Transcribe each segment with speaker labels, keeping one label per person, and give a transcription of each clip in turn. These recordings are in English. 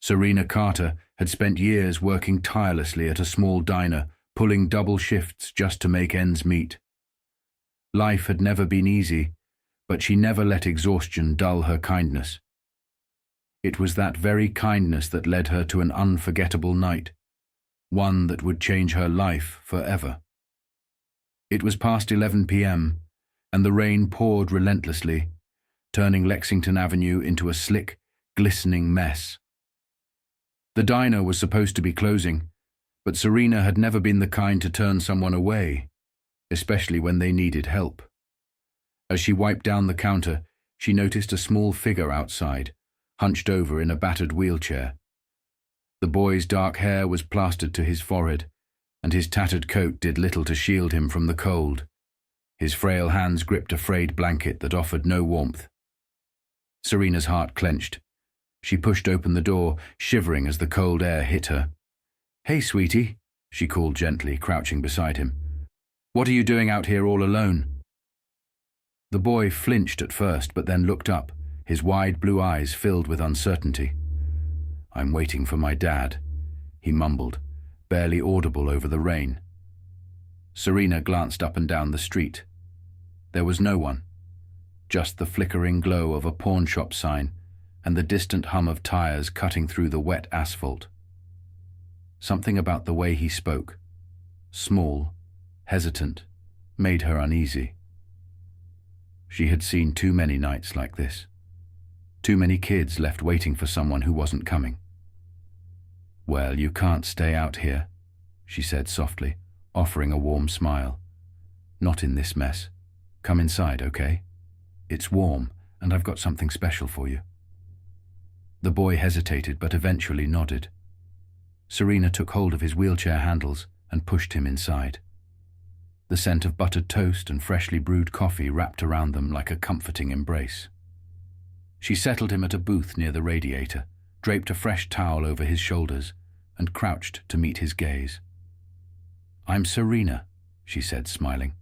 Speaker 1: Serena Carter had spent years working tirelessly at a small diner, pulling double shifts just to make ends meet. Life had never been easy, but she never let exhaustion dull her kindness. It was that very kindness that led her to an unforgettable night, one that would change her life forever. It was past 11 p.m., and the rain poured relentlessly, turning Lexington Avenue into a slick, glistening mess. The diner was supposed to be closing, but Serena had never been the kind to turn someone away, especially when they needed help. As she wiped down the counter, she noticed a small figure outside, hunched over in a battered wheelchair. The boy's dark hair was plastered to his forehead, and his tattered coat did little to shield him from the cold. His frail hands gripped a frayed blanket that offered no warmth. Serena's heart clenched. She pushed open the door, shivering as the cold air hit her. "Hey, sweetie," she called gently, crouching beside him. "What are you doing out here all alone?" The boy flinched at first, but then looked up, his wide blue eyes filled with uncertainty. "I'm waiting for my dad," he mumbled, barely audible over the rain. Serena glanced up and down the street. There was no one, just the flickering glow of a pawnshop sign and the distant hum of tires cutting through the wet asphalt. Something about the way he spoke, small, hesitant, made her uneasy. She had seen too many nights like this. Too many kids left waiting for someone who wasn't coming. "Well, you can't stay out here," she said softly, offering a warm smile. "Not in this mess. Come inside, okay? It's warm, and I've got something special for you." The boy hesitated, but eventually nodded. Serena took hold of his wheelchair handles and pushed him inside. The scent of buttered toast and freshly brewed coffee wrapped around them like a comforting embrace. She settled him at a booth near the radiator, draped a fresh towel over his shoulders, and crouched to meet his gaze. "I'm Serena," she said, smiling.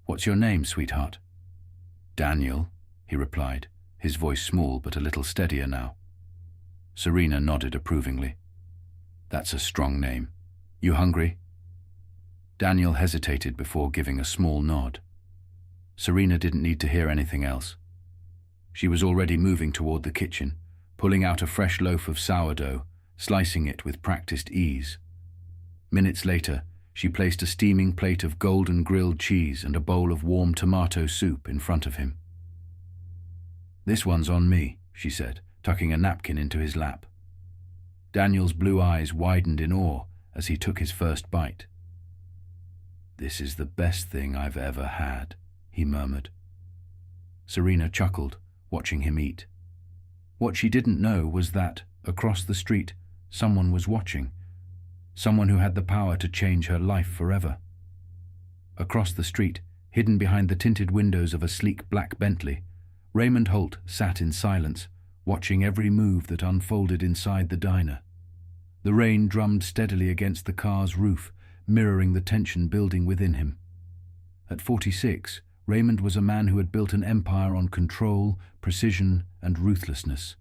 Speaker 1: "What's your name, sweetheart?" "Daniel," he replied, his voice small but a little steadier now. Serena nodded approvingly. "That's a strong name. You hungry?" Daniel hesitated before giving a small nod. Serena didn't need to hear anything else. She was already moving toward the kitchen, pulling out a fresh loaf of sourdough, slicing it with practiced ease. Minutes later, she placed a steaming plate of golden grilled cheese and a bowl of warm tomato soup in front of him. "This one's on me," she said, tucking a napkin into his lap. Daniel's blue eyes widened in awe as he took his first bite. "This is the best thing I've ever had," he murmured. Serena chuckled, watching him eat. What she didn't know was that, across the street, someone was watching, someone who had the power to change her life forever. Across the street, hidden behind the tinted windows of a sleek black Bentley, Raymond Holt sat in silence, watching every move that unfolded inside the diner. The rain drummed steadily against the car's roof, mirroring the tension building within him. At 46, Raymond was a man who had built an empire on control, precision, and ruthlessness.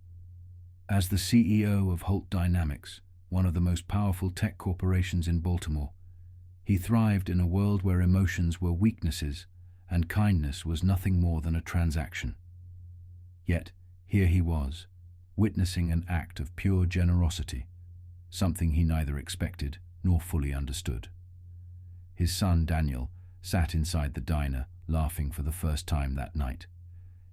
Speaker 1: As the CEO of Holt Dynamics, one of the most powerful tech corporations in Baltimore, he thrived in a world where emotions were weaknesses and kindness was nothing more than a transaction. Yet, here he was, witnessing an act of pure generosity, something he neither expected nor fully understood. His son, Daniel, sat inside the diner, laughing for the first time that night.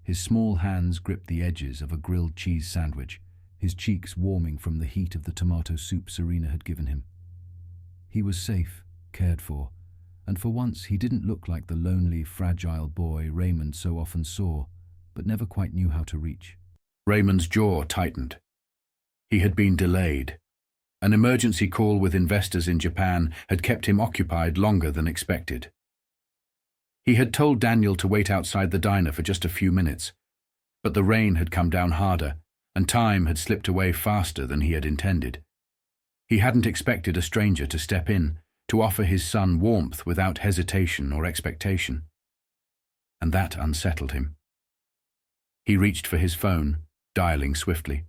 Speaker 1: His small hands gripped the edges of a grilled cheese sandwich, his cheeks warming from the heat of the tomato soup Serena had given him. He was safe, cared for, and for once he didn't look like the lonely, fragile boy Raymond so often saw, but never quite knew how to reach. Raymond's jaw tightened. He had been delayed. An emergency call with investors in Japan had kept him occupied longer than expected. He had told Daniel to wait outside the diner for just a few minutes, but the rain had come down harder, and time had slipped away faster than he had intended. He hadn't expected a stranger to step in, to offer his son warmth without hesitation or expectation. And that unsettled him. He reached for his phone, dialing swiftly.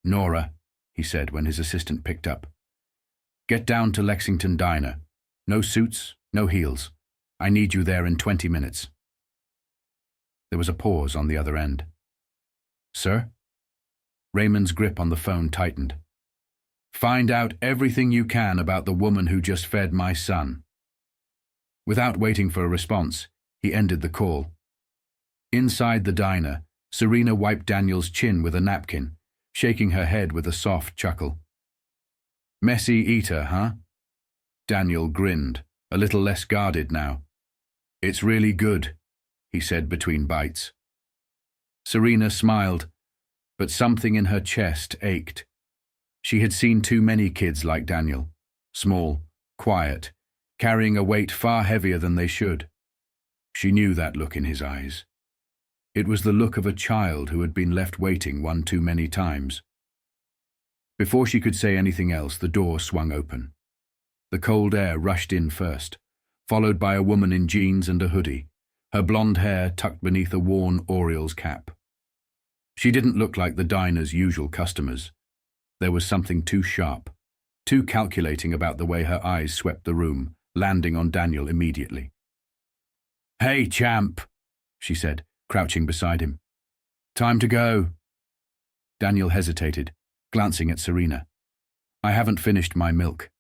Speaker 1: "Nora," he said when his assistant picked up. "Get down to Lexington Diner. No suits, no heels. I need you there in 20 minutes. There was a pause on the other end. "Sir?" Raymond's grip on the phone tightened. "Find out everything you can about the woman who just fed my son." Without waiting for a response, he ended the call. Inside the diner, Serena wiped Daniel's chin with a napkin, shaking her head with a soft chuckle. "Messy eater, huh?" Daniel grinned, a little less guarded now. "It's really good," he said between bites. Serena smiled, but something in her chest ached. She had seen too many kids like Daniel, small, quiet, carrying a weight far heavier than they should. She knew that look in his eyes. It was the look of a child who had been left waiting one too many times. Before she could say anything else, the door swung open. The cold air rushed in first, followed by a woman in jeans and a hoodie, her blonde hair tucked beneath a worn Orioles cap. She didn't look like the diner's usual customers. There was something too sharp, too calculating about the way her eyes swept the room, landing on Daniel immediately. "Hey, champ," she said, crouching beside him. "Time to go." Daniel hesitated, glancing at Serena. "I haven't finished my milk."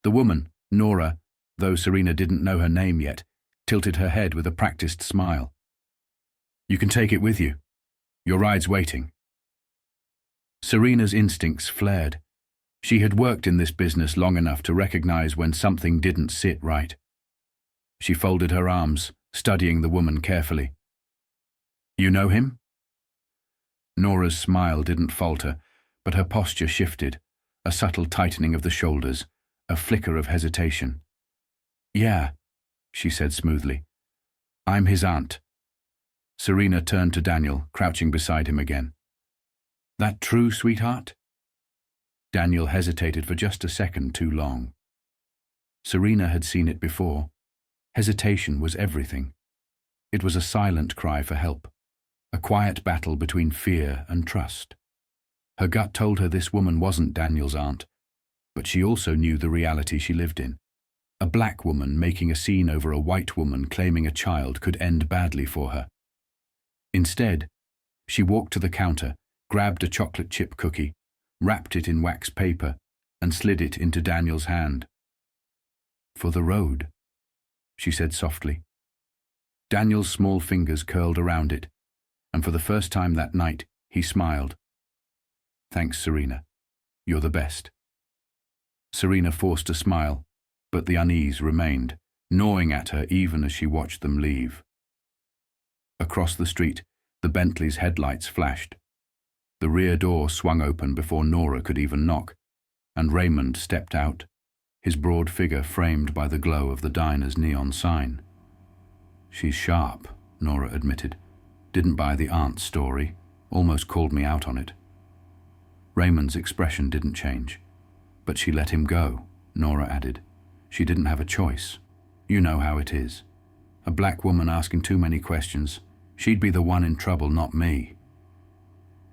Speaker 1: The woman, Nora, though Serena didn't know her name yet, tilted her head with a practiced smile. "You can take it with you. Your ride's waiting." Serena's instincts flared. She had worked in this business long enough to recognize when something didn't sit right. She folded her arms, studying the woman carefully. "You know him?" Nora's smile didn't falter, but her posture shifted, a subtle tightening of the shoulders, a flicker of hesitation. "Yeah," she said smoothly. "I'm his aunt." Serena turned to Daniel, crouching beside him again. "That true, sweetheart?" Daniel hesitated for just a second too long. Serena had seen it before. Hesitation was everything. It was a silent cry for help, a quiet battle between fear and trust. Her gut told her this woman wasn't Daniel's aunt, but she also knew the reality she lived in. A black woman making a scene over a white woman claiming a child could end badly for her. Instead, she walked to the counter, grabbed a chocolate chip cookie, wrapped it in wax paper, and slid it into Daniel's hand. "For the road," she said softly. Daniel's small fingers curled around it, and for the first time that night, he smiled. "Thanks, Serena. You're the best." Serena forced a smile, but the unease remained, gnawing at her even as she watched them leave. Across the street, the Bentley's headlights flashed. The rear door swung open before Nora could even knock, and Raymond stepped out, his broad figure framed by the glow of the diner's neon sign. "She's sharp," Nora admitted. "Didn't buy the aunt story, almost called me out on it." Raymond's expression didn't change. "But she let him go," Nora added. "She didn't have a choice. You know how it is. A black woman asking too many questions. She'd be the one in trouble, not me."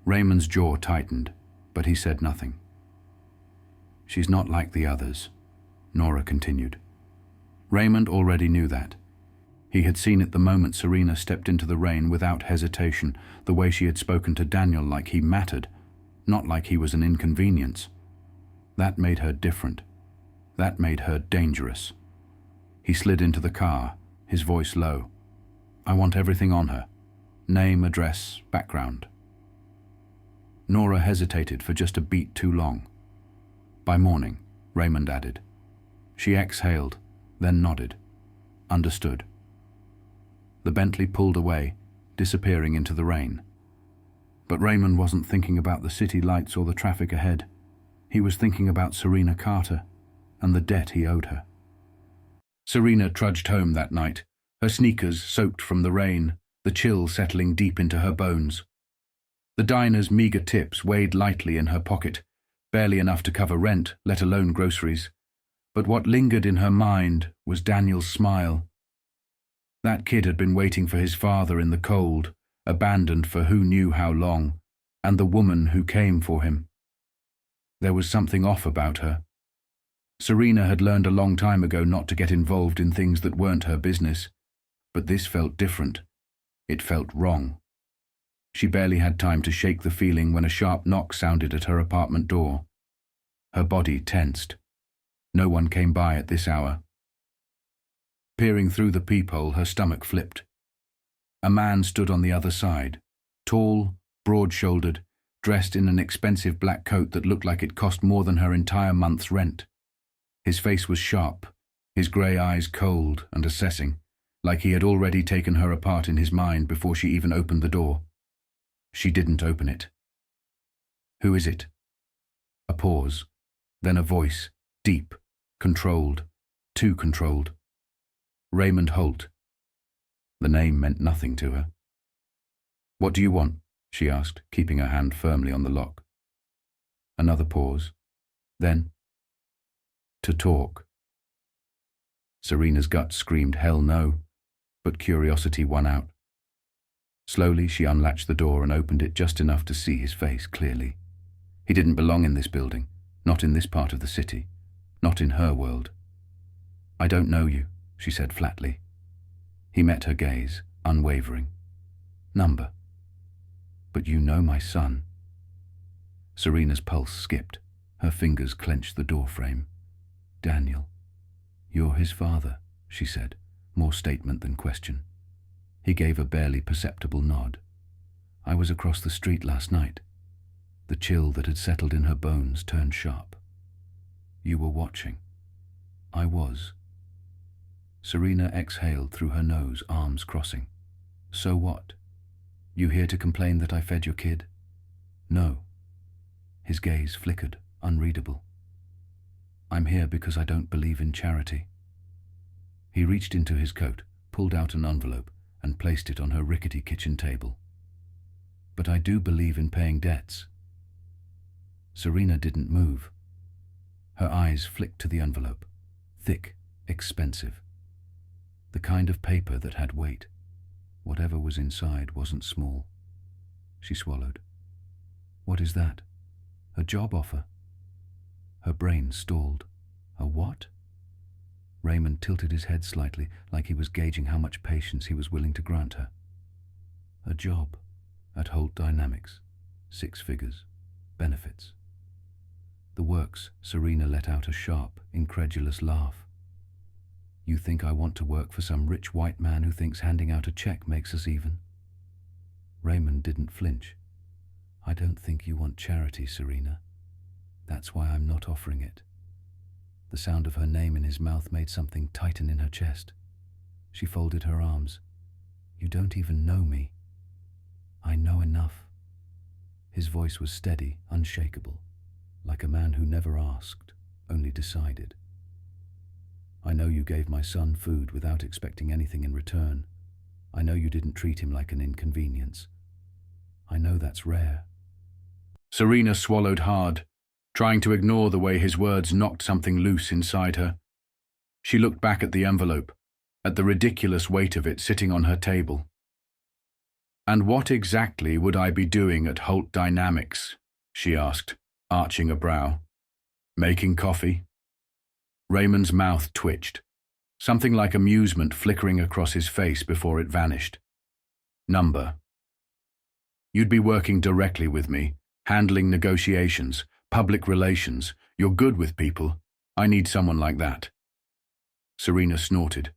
Speaker 1: Raymond's jaw tightened, but he said nothing. "She's not like the others," Nora continued. Raymond already knew that. He had seen it the moment Serena stepped into the rain without hesitation, the way she had spoken to Daniel like he mattered, not like he was an inconvenience. That made her different. That made her dangerous. He slid into the car, his voice low. "I want everything on her. Name, address, background." Nora hesitated for just a beat too long. "By morning," Raymond added. She exhaled, then nodded. "Understood." The Bentley pulled away, disappearing into the rain. But Raymond wasn't thinking about the city lights or the traffic ahead. He was thinking about Serena Carter and the debt he owed her. Serena trudged home that night, her sneakers soaked from the rain, the chill settling deep into her bones. The diner's meager tips weighed lightly in her pocket, barely enough to cover rent, let alone groceries. But what lingered in her mind was Daniel's smile. That kid had been waiting for his father in the cold, abandoned for who knew how long. And the woman who came for him. There was something off about her. Serena had learned a long time ago not to get involved in things that weren't her business, but this felt different. It felt wrong. She barely had time to shake the feeling when a sharp knock sounded at her apartment door. Her body tensed. No one came by at this hour. Peering through the peephole, her stomach flipped. A man stood on the other side, tall, broad-shouldered, dressed in an expensive black coat that looked like it cost more than her entire month's rent. His face was sharp, his grey eyes cold and assessing, like he had already taken her apart in his mind before she even opened the door. She didn't open it. "Who is it?" A pause, then a voice, deep, controlled, too controlled. "Raymond Holt." The name meant nothing to her. "What do you want?" she asked, keeping her hand firmly on the lock. Another pause. Then, "To talk." Serena's gut screamed hell no, but curiosity won out. Slowly she unlatched the door and opened it just enough to see his face clearly. He didn't belong in this building, not in this part of the city, not in her world. "I don't know you," she said flatly. He met her gaze, unwavering. "Number." "But you know my son." Serena's pulse skipped. Her fingers clenched the door frame. "Daniel, you're his father," she said, more statement than question. He gave a barely perceptible nod. "I was across the street last night." The chill that had settled in her bones turned sharp. "You were watching." "I was." Serena exhaled through her nose, arms crossing. "So what? You here to complain that I fed your kid?" "No." His gaze flickered, unreadable. "I'm here because I don't believe in charity." He reached into his coat, pulled out an envelope, and placed it on her rickety kitchen table. "But I do believe in paying debts." Serena didn't move. Her eyes flicked to the envelope. Thick, expensive. The kind of paper that had weight. Whatever was inside wasn't small. She swallowed. "What is that? A job offer?" Her brain stalled. "A what?" Raymond tilted his head slightly, like he was gauging how much patience he was willing to grant her. "A job at Holt Dynamics. 6 figures. Benefits." The works. Serena let out a sharp, incredulous laugh. "You think I want to work for some rich white man who thinks handing out a check makes us even?" Raymond didn't flinch. "I don't think you want charity, Serena. That's why I'm not offering it." The sound of her name in his mouth made something tighten in her chest. She folded her arms. "You don't even know me." "I know enough." His voice was steady, unshakable, like a man who never asked, only decided. "I know you gave my son food without expecting anything in return. I know you didn't treat him like an inconvenience. I know that's rare." Serena swallowed hard, trying to ignore the way his words knocked something loose inside her. She looked back at the envelope, at the ridiculous weight of it sitting on her table. "And what exactly would I be doing at Holt Dynamics?" she asked, arching a brow. "Making coffee?" Raymond's mouth twitched, something like amusement flickering across his face before it vanished. "Number. You'd be working directly with me, handling negotiations, public relations. You're good with people. I need someone like that." Serena snorted.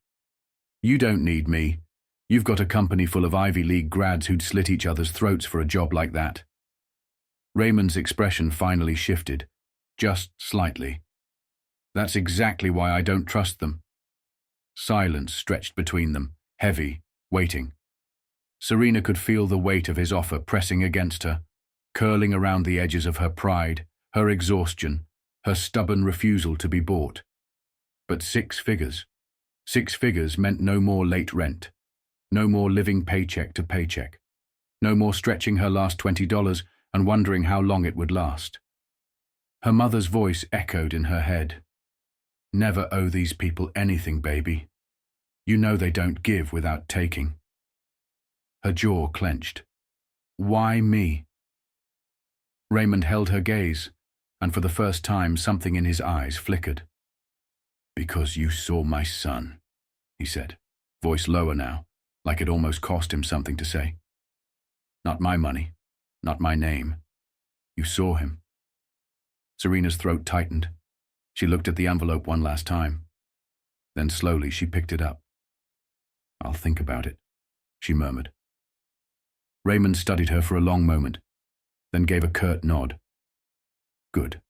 Speaker 1: "You don't need me. You've got a company full of Ivy League grads who'd slit each other's throats for a job like that." Raymond's expression finally shifted, just slightly. "That's exactly why I don't trust them." Silence stretched between them, heavy, waiting. Serena could feel the weight of his offer pressing against her, curling around the edges of her pride, her exhaustion, her stubborn refusal to be bought. But 6 figures. 6 figures meant no more late rent, no more living paycheck to paycheck, no more stretching her last $20 and wondering how long it would last. Her mother's voice echoed in her head. "Never owe these people anything, baby. You know they don't give without taking." Her jaw clenched. "Why me?" Raymond held her gaze, and for the first time something in his eyes flickered. "Because you saw my son," he said, voice lower now, like it almost cost him something to say. "Not my money, not my name. You saw him." Serena's throat tightened. She looked at the envelope one last time. Then slowly she picked it up. "I'll think about it," she murmured. Raymond studied her for a long moment, then gave a curt nod. "Good."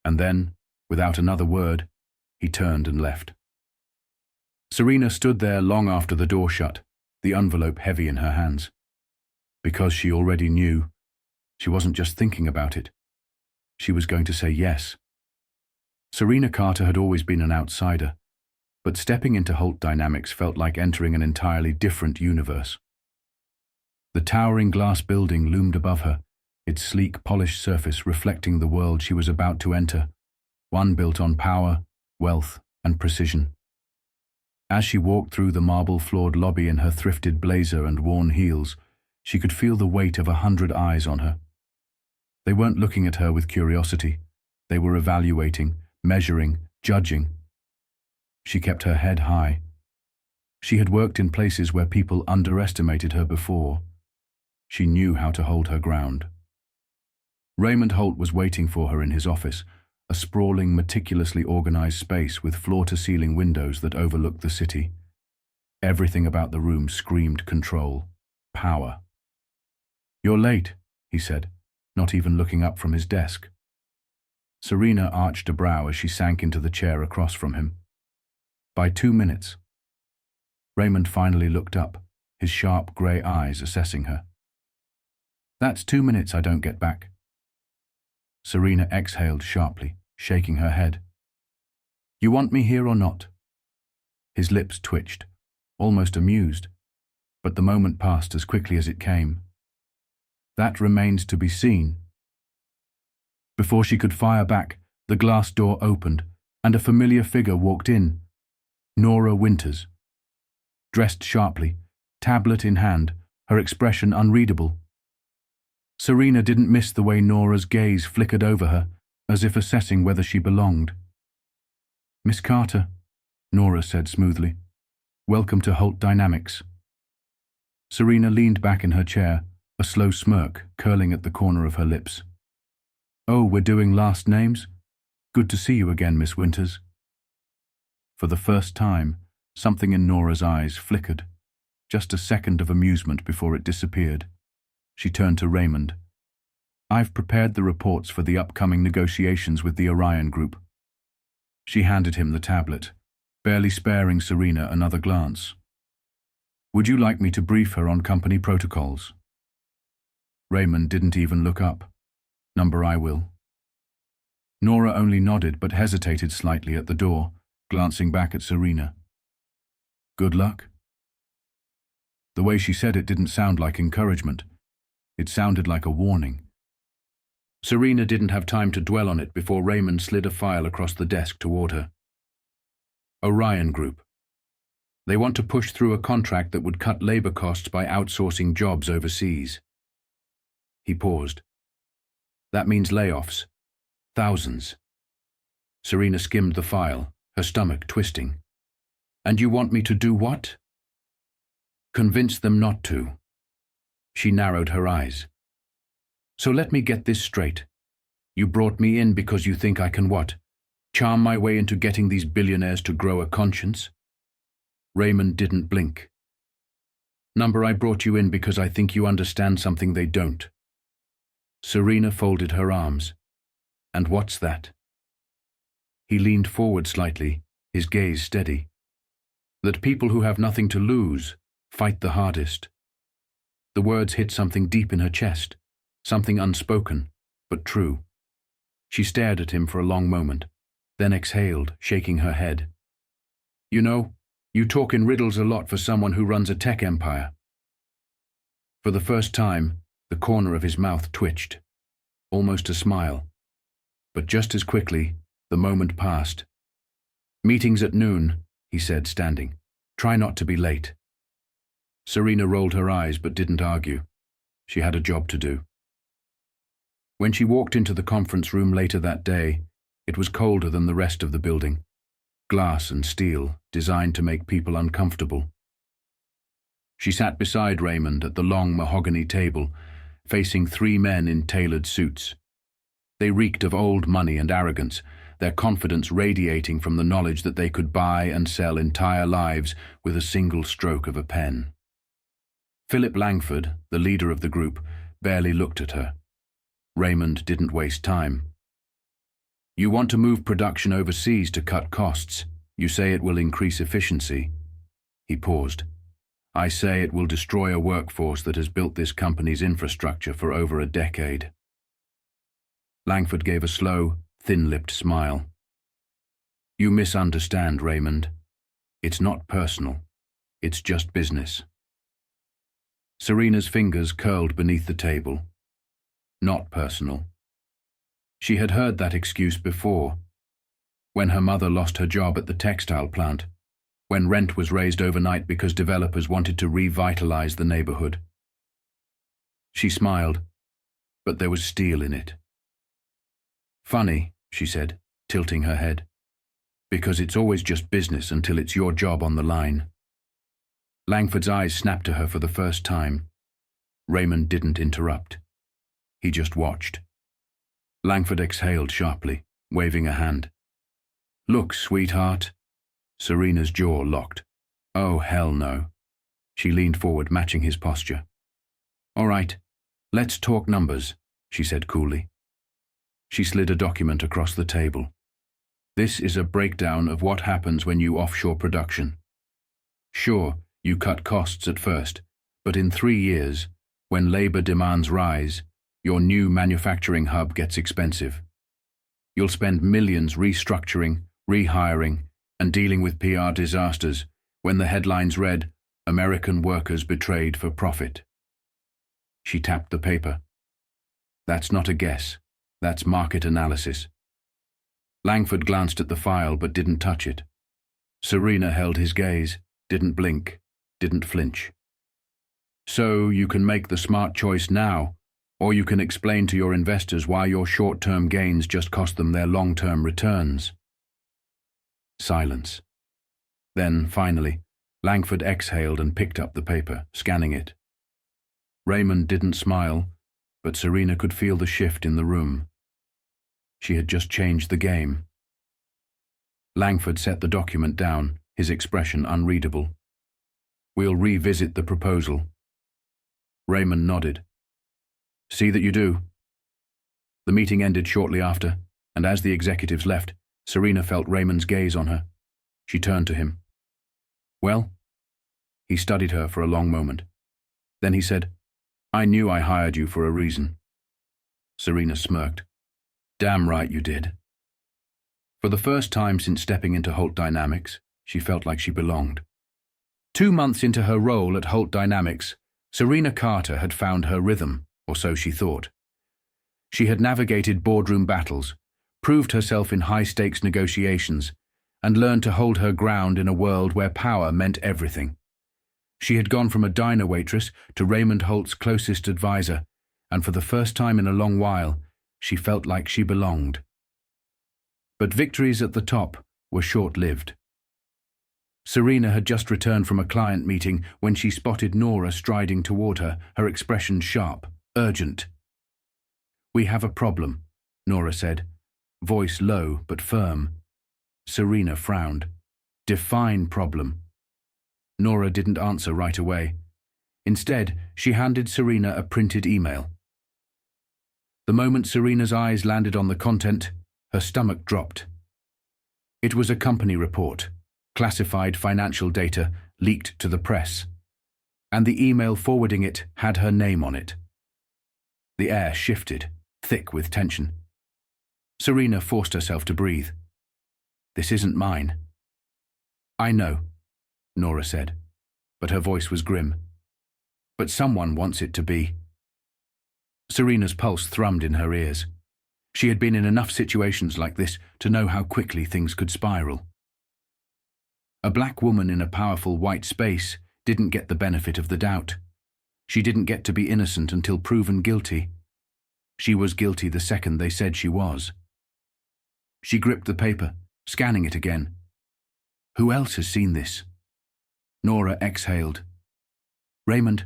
Speaker 1: And then, without another word, he turned and left. Serena stood there long after the door shut, the envelope heavy in her hands. Because she already knew, she wasn't just thinking about it. She was going to say yes. Serena Carter had always been an outsider, but stepping into Holt Dynamics felt like entering an entirely different universe. The towering glass building loomed above her, its sleek, polished surface reflecting the world she was about to enter, one built on power, wealth, and precision. As she walked through the marble-floored lobby in her thrifted blazer and worn heels, she could feel the weight of 100 eyes on her. They weren't looking at her with curiosity. They were evaluating, measuring, judging. She kept her head high. She had worked in places where people underestimated her before. She knew how to hold her ground. Raymond Holt was waiting for her in his office, a sprawling, meticulously organized space with floor-to-ceiling windows that overlooked the city. Everything about the room screamed control, power. "You're late," he said, not even looking up from his desk. Serena arched a brow as she sank into the chair across from him. "By 2 minutes." Raymond finally looked up, his sharp grey eyes assessing her. "That's 2 minutes I don't get back." Serena exhaled sharply, shaking her head. "You want me here or not?" His lips twitched, almost amused, but the moment passed as quickly as it came. "That remains to be seen." Before she could fire back, the glass door opened, and a familiar figure walked in. Nora Winters. Dressed sharply, tablet in hand, her expression unreadable. Serena didn't miss the way Nora's gaze flickered over her, as if assessing whether she belonged. "Miss Carter," Nora said smoothly. "Welcome to Holt Dynamics." Serena leaned back in her chair, a slow smirk curling at the corner of her lips. "Oh, we're doing last names? Good to see you again, Miss Winters." For the first time, something in Nora's eyes flickered, just a second of amusement before it disappeared. She turned to Raymond. "I've prepared the reports for the upcoming negotiations with the Orion Group." She handed him the tablet, barely sparing Serena another glance. "Would you like me to brief her on company protocols?" Raymond didn't even look up. "Number I will." Nora only nodded but hesitated slightly at the door, glancing back at Serena. "Good luck?" The way she said it didn't sound like encouragement. It sounded like a warning. Serena didn't have time to dwell on it before Raymond slid a file across the desk toward her. Orion Group. They want to push through a contract that would cut labor costs by outsourcing jobs overseas. He paused. "That means layoffs. Thousands." Serena skimmed the file, her stomach twisting. "And you want me to do what?" "Convince them not to." She narrowed her eyes. "So let me get this straight. You brought me in because you think I can what? Charm my way into getting these billionaires to grow a conscience?" Raymond didn't blink. "Number, I brought you in because I think you understand something they don't." Serena folded her arms. "And what's that?" He leaned forward slightly, his gaze steady. "That people who have nothing to lose fight the hardest." The words hit something deep in her chest, something unspoken, but true. She stared at him for a long moment, then exhaled, shaking her head. "You know, you talk in riddles a lot for someone who runs a tech empire." For the first time, the corner of his mouth twitched, almost a smile. But just as quickly, the moment passed. "Meeting's at noon," he said, standing. "Try not to be late." Serena rolled her eyes but didn't argue. She had a job to do. When she walked into the conference room later that day, it was colder than the rest of the building. Glass and steel, designed to make people uncomfortable. She sat beside Raymond at the long mahogany table, facing three men in tailored suits. They reeked of old money and arrogance, their confidence radiating from the knowledge that they could buy and sell entire lives with a single stroke of a pen. Philip Langford, the leader of the group, barely looked at her. Raymond didn't waste time. "You want to move production overseas to cut costs. You say it will increase efficiency." He paused. "I say it will destroy a workforce that has built this company's infrastructure for over a decade." Langford gave a slow, thin-lipped smile. "You misunderstand, Raymond. It's not personal. It's just business." Serena's fingers curled beneath the table. Not personal. She had heard that excuse before. When her mother lost her job at the textile plant, when rent was raised overnight because developers wanted to revitalize the neighborhood. She smiled, but there was steel in it. "Funny," she said, tilting her head, "because it's always just business until it's your job on the line." Langford's eyes snapped to her for the first time. Raymond didn't interrupt. He just watched. Langford exhaled sharply, waving a hand. "Look, sweetheart." Serena's jaw locked. "Oh, hell no." She leaned forward, matching his posture. "All right, let's talk numbers," she said coolly. She slid a document across the table. "This is a breakdown of what happens when you offshore production. Sure, you cut costs at first, but in 3 years, when labor demands rise, your new manufacturing hub gets expensive. You'll spend millions restructuring, rehiring, and dealing with PR disasters when the headlines read, 'American workers betrayed for profit.'" She tapped the paper. "That's not a guess. That's market analysis." Langford glanced at the file but didn't touch it. Serena held his gaze, didn't blink, didn't flinch. "So you can make the smart choice now, or you can explain to your investors why your short-term gains just cost them their long-term returns." Silence. Then, finally, Langford exhaled and picked up the paper, scanning it. Raymond didn't smile, but Serena could feel the shift in the room. She had just changed the game. Langford set the document down, his expression unreadable. "We'll revisit the proposal." Raymond nodded. "See that you do." The meeting ended shortly after, and as the executives left, Serena felt Raymond's gaze on her. She turned to him. "Well?" He studied her for a long moment. Then he said, "I knew I hired you for a reason." Serena smirked. "Damn right you did." For the first time since stepping into Holt Dynamics, she felt like she belonged. 2 months into her role at Holt Dynamics, Serena Carter had found her rhythm, or so she thought. She had navigated boardroom battles, proved herself in high-stakes negotiations, and learned to hold her ground in a world where power meant everything. She had gone from a diner waitress to Raymond Holt's closest advisor, and for the first time in a long while, she felt like she belonged. But victories at the top were short-lived. Serena had just returned from a client meeting when she spotted Nora striding toward her, her expression sharp, urgent. "We have a problem," Nora said, voice low but firm. Serena frowned. "Define problem." Nora didn't answer right away. Instead, she handed Serena a printed email. The moment Serena's eyes landed on the content, her stomach dropped. It was a company report, classified financial data leaked to the press, and the email forwarding it had her name on it. The air shifted, thick with tension. Serena forced herself to breathe. "This isn't mine." "I know," Nora said, but her voice was grim. "But someone wants it to be." Serena's pulse thrummed in her ears. She had been in enough situations like this to know how quickly things could spiral. A black woman in a powerful white space didn't get the benefit of the doubt. She didn't get to be innocent until proven guilty. She was guilty the second they said she was. She gripped the paper, scanning it again. Who else has seen this? Nora exhaled. Raymond.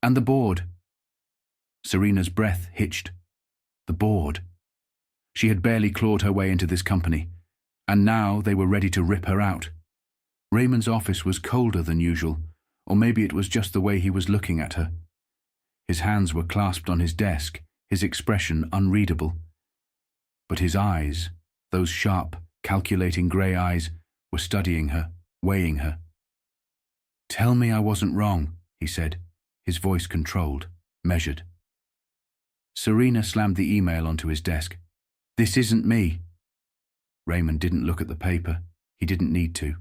Speaker 1: And the board. Serena's breath hitched. The board. She had barely clawed her way into this company, and now they were ready to rip her out. Raymond's office was colder than usual, or maybe it was just the way he was looking at her. His hands were clasped on his desk, his expression unreadable. But his eyes, those sharp, calculating grey eyes, were studying her, weighing her. Tell me I wasn't wrong, he said, his voice controlled, measured. Serena slammed the email onto his desk. This isn't me. Raymond didn't look at the paper. He didn't need to.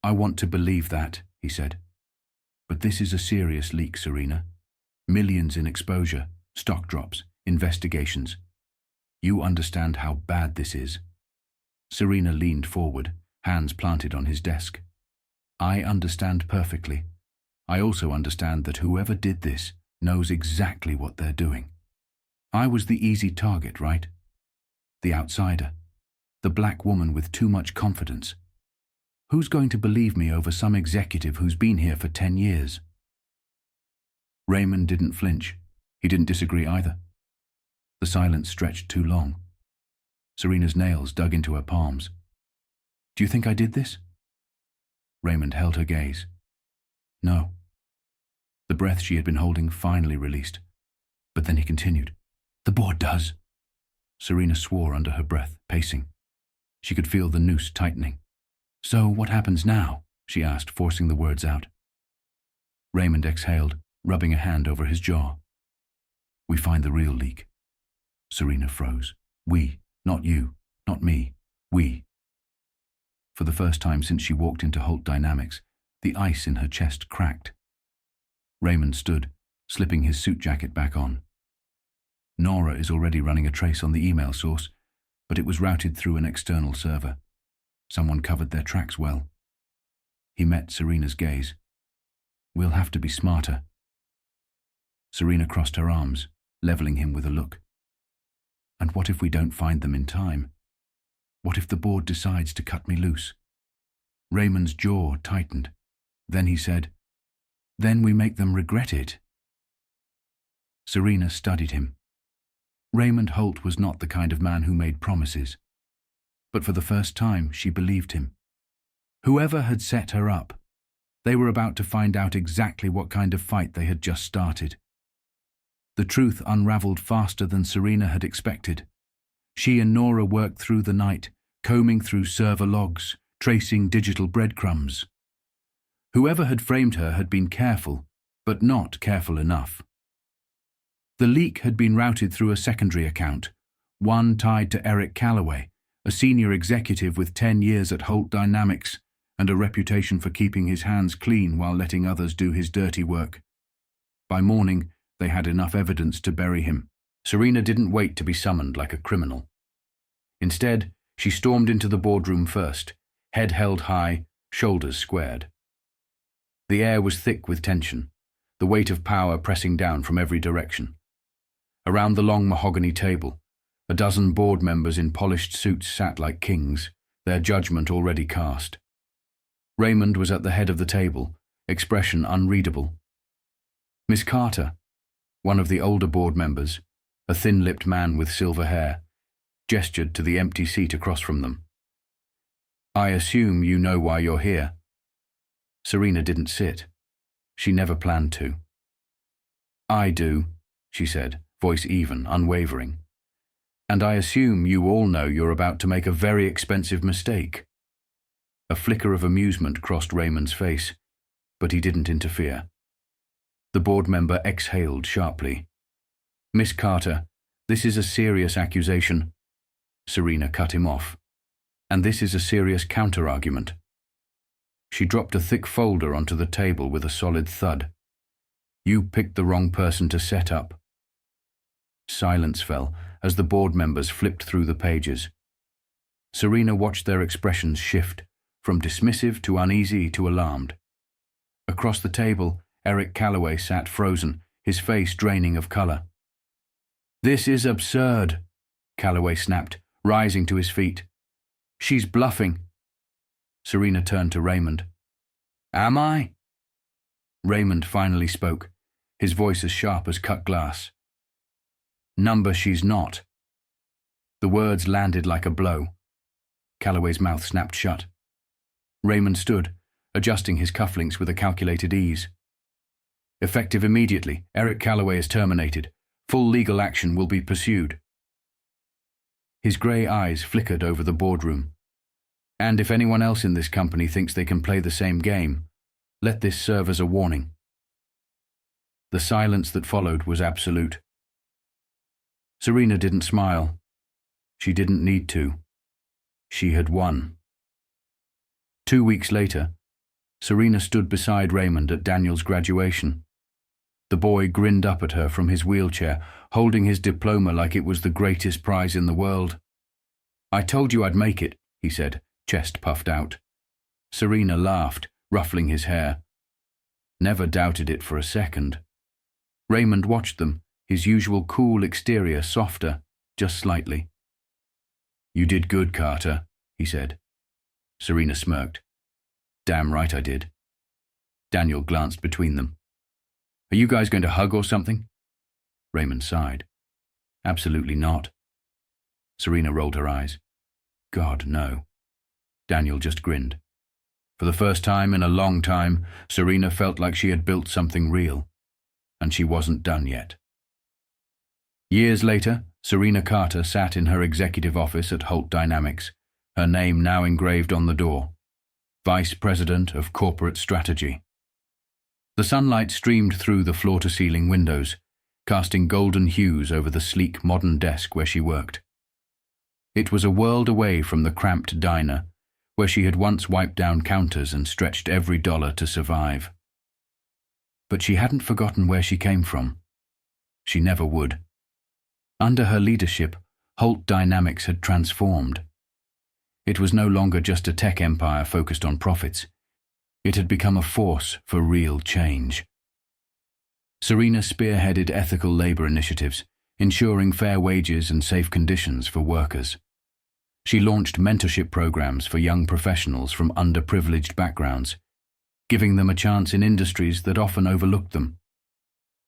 Speaker 1: I want to believe that, he said. But this is a serious leak, Serena. Millions in exposure, stock drops, investigations. You understand how bad this is. Serena leaned forward, hands planted on his desk. I understand perfectly. I also understand that whoever did this knows exactly what they're doing. I was the easy target, right? The outsider. The black woman with too much confidence. Who's going to believe me over some executive who's been here for 10 years? Raymond didn't flinch. He didn't disagree either. The silence stretched too long. Serena's nails dug into her palms. Do you think I did this? Raymond held her gaze. No. The breath she had been holding finally released. But then he continued. The board does. Serena swore under her breath, pacing. She could feel the noose tightening. So what happens now? She asked, forcing the words out. Raymond exhaled, rubbing a hand over his jaw. We find the real leak. Serena froze. We, not you, not me, we. For the first time since she walked into Holt Dynamics, the ice in her chest cracked. Raymond stood, slipping his suit jacket back on. Nora is already running a trace on the email source, but it was routed through an external server. Someone covered their tracks well. He met Serena's gaze. We'll have to be smarter. Serena crossed her arms, leveling him with a look. And what if we don't find them in time? What if the board decides to cut me loose? Raymond's jaw tightened. Then he said, Then we make them regret it. Serena studied him. Raymond Holt was not the kind of man who made promises. But for the first time, she believed him. Whoever had set her up, they were about to find out exactly what kind of fight they had just started. The truth unraveled faster than Serena had expected. She and Nora worked through the night, combing through server logs, tracing digital breadcrumbs. Whoever had framed her had been careful, but not careful enough. The leak had been routed through a secondary account, one tied to Eric Calloway, a senior executive with 10 years at Holt Dynamics and a reputation for keeping his hands clean while letting others do his dirty work. By morning, they had enough evidence to bury him. Serena didn't wait to be summoned like a criminal. Instead, she stormed into the boardroom first, head held high, shoulders squared. The air was thick with tension, the weight of power pressing down from every direction. Around the long mahogany table, a dozen board members in polished suits sat like kings, their judgment already cast. Raymond was at the head of the table, expression unreadable. Miss Carter, one of the older board members, a thin-lipped man with silver hair, gestured to the empty seat across from them. I assume you know why you're here. Serena didn't sit. She never planned to. I do, she said, voice even, unwavering. And I assume you all know you're about to make a very expensive mistake. A flicker of amusement crossed Raymond's face, but he didn't interfere. The board member exhaled sharply. Miss Carter, this is a serious accusation. Serena cut him off. And this is a serious counter-argument. She dropped a thick folder onto the table with a solid thud. You picked the wrong person to set up. Silence fell as the board members flipped through the pages. Serena watched their expressions shift, from dismissive to uneasy to alarmed. Across the table, Eric Calloway sat frozen, his face draining of color. "This is absurd," Calloway snapped, rising to his feet. "She's bluffing." Serena turned to Raymond. "Am I?" Raymond finally spoke, his voice as sharp as cut glass. "Number she's not." The words landed like a blow. Calloway's mouth snapped shut. Raymond stood, adjusting his cufflinks with a calculated ease. "Effective immediately, Eric Calloway is terminated. Full legal action will be pursued." His grey eyes flickered over the boardroom. "And if anyone else in this company thinks they can play the same game, let this serve as a warning." The silence that followed was absolute. Serena didn't smile. She didn't need to. She had won. 2 weeks later, Serena stood beside Raymond at Daniel's graduation. The boy grinned up at her from his wheelchair, holding his diploma like it was the greatest prize in the world. "I told you I'd make it," he said, chest puffed out. Serena laughed, ruffling his hair. Never doubted it for a second. Raymond watched them, his usual cool exterior softer, just slightly. "You did good, Carter," he said. Serena smirked. "Damn right I did." Daniel glanced between them. "Are you guys going to hug or something?" Raymond sighed. "Absolutely not." Serena rolled her eyes. "God, no." Daniel just grinned. For the first time in a long time, Serena felt like she had built something real, and she wasn't done yet. Years later, Serena Carter sat in her executive office at Holt Dynamics, her name now engraved on the door. Vice President of Corporate Strategy. The sunlight streamed through the floor-to-ceiling windows, casting golden hues over the sleek modern desk where she worked. It was a world away from the cramped diner, where she had once wiped down counters and stretched every dollar to survive. But she hadn't forgotten where she came from. She never would. Under her leadership, Holt Dynamics had transformed. It was no longer just a tech empire focused on profits. It had become a force for real change. Serena spearheaded ethical labor initiatives, ensuring fair wages and safe conditions for workers. She launched mentorship programs for young professionals from underprivileged backgrounds, giving them a chance in industries that often overlooked them.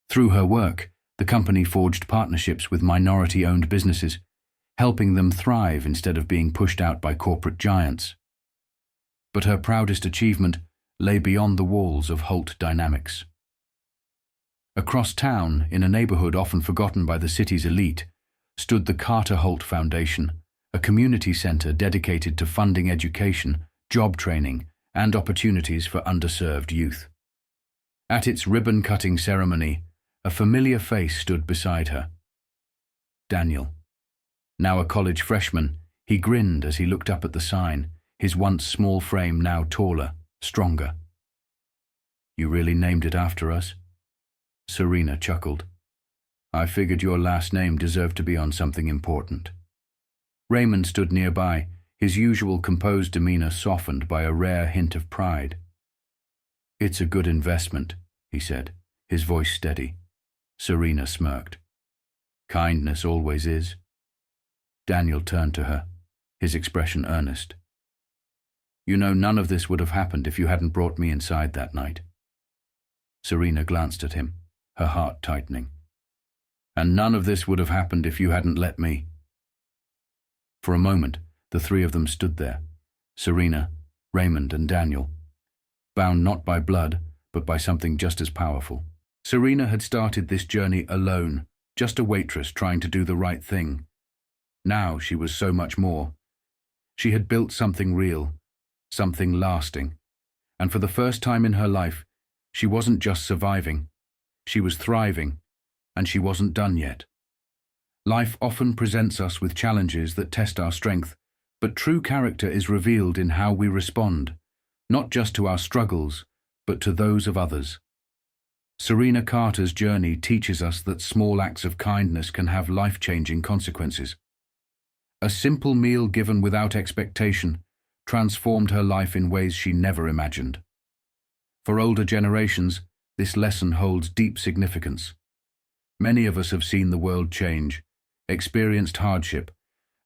Speaker 1: Through her work, the company forged partnerships with minority-owned businesses, helping them thrive instead of being pushed out by corporate giants. But her proudest achievement lay beyond the walls of Holt Dynamics. Across town, in a neighborhood often forgotten by the city's elite, stood the Carter Holt Foundation, a community center dedicated to funding education, job training, and opportunities for underserved youth. At its ribbon-cutting ceremony, a familiar face stood beside her. Daniel. Now a college freshman, he grinned as he looked up at the sign, his once small frame now taller, stronger. "You really named it after us?" Serena chuckled. "I figured your last name deserved to be on something important." Raymond stood nearby, his usual composed demeanor softened by a rare hint of pride. "It's a good investment," he said, his voice steady. Serena smirked. "Kindness always is." Daniel turned to her, his expression earnest. "You know, none of this would have happened if you hadn't brought me inside that night." Serena glanced at him, her heart tightening. "And none of this would have happened if you hadn't let me." For a moment, the three of them stood there, Serena, Raymond, and Daniel, bound not by blood, but by something just as powerful. Serena had started this journey alone, just a waitress trying to do the right thing. Now she was so much more. She had built something real, something lasting, and for the first time in her life, she wasn't just surviving, she was thriving, and she wasn't done yet. Life often presents us with challenges that test our strength, but true character is revealed in how we respond, not just to our struggles, but to those of others. Serena Carter's journey teaches us that small acts of kindness can have life-changing consequences. A simple meal given without expectation transformed her life in ways she never imagined. For older generations, this lesson holds deep significance. Many of us have seen the world change, experienced hardship,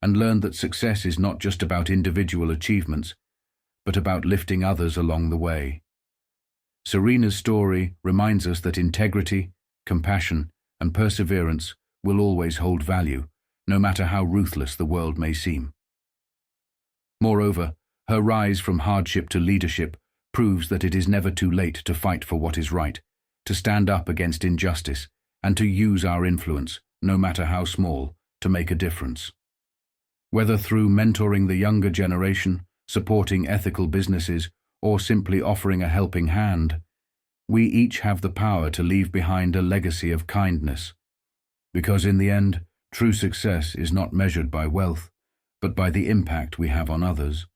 Speaker 1: and learned that success is not just about individual achievements, but about lifting others along the way. Serena's story reminds us that integrity, compassion, and perseverance will always hold value, no matter how ruthless the world may seem. Moreover, her rise from hardship to leadership proves that it is never too late to fight for what is right, to stand up against injustice, and to use our influence, no matter how small, to make a difference. Whether through mentoring the younger generation, supporting ethical businesses, or simply offering a helping hand, we each have the power to leave behind a legacy of kindness. Because in the end, true success is not measured by wealth, but by the impact we have on others.